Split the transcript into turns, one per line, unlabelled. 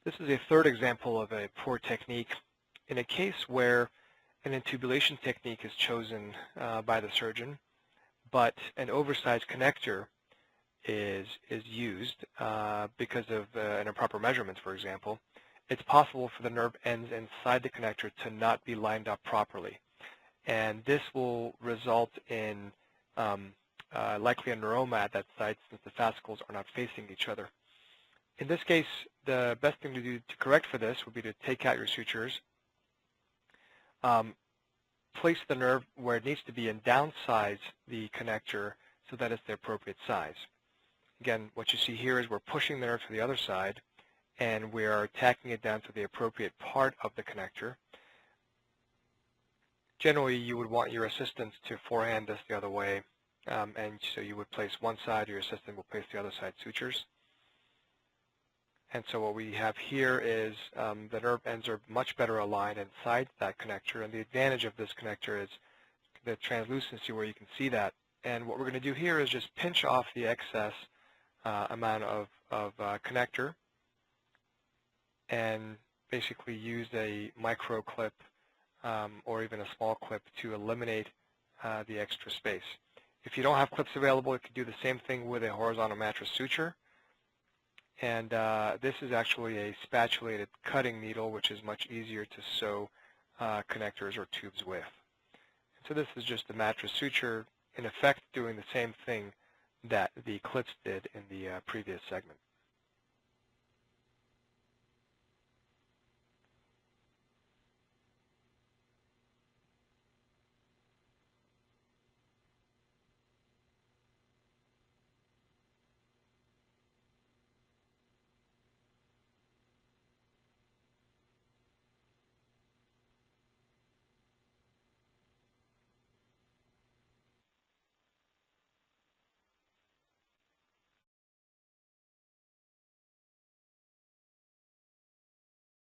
This is a third example of a poor technique. In a case where an intubulation technique is chosen by the surgeon, but an oversized connector is used because of an improper measurements, for example, it's possible for the nerve ends inside the connector to not be lined up properly. And this will result in likely a neuroma at that site since the fascicles are not facing each other. In this case, the best thing to do to correct for this would be to take out your sutures, place the nerve where it needs to be, and downsize the connector so that it's the appropriate size. Again, what you see here is we're pushing the nerve to the other side, and we are tacking it down to the appropriate part of the connector. Generally, you would want your assistants to forehand this the other way, and so you would place one side, your assistant will place the other side sutures. And so what we have here is the nerve ends are much better aligned inside that connector, and the advantage of this connector is the translucency where you can see that. And what we're going to do here is just pinch off the excess amount of connector and basically use a micro clip or even a small clip to eliminate the extra space. If you don't have clips available, you can do the same thing with a horizontal mattress suture. And this is actually a spatulated cutting needle, which is much easier to sew connectors or tubes with. So this is just the mattress suture, in effect doing the same thing that the clips did in the previous segment.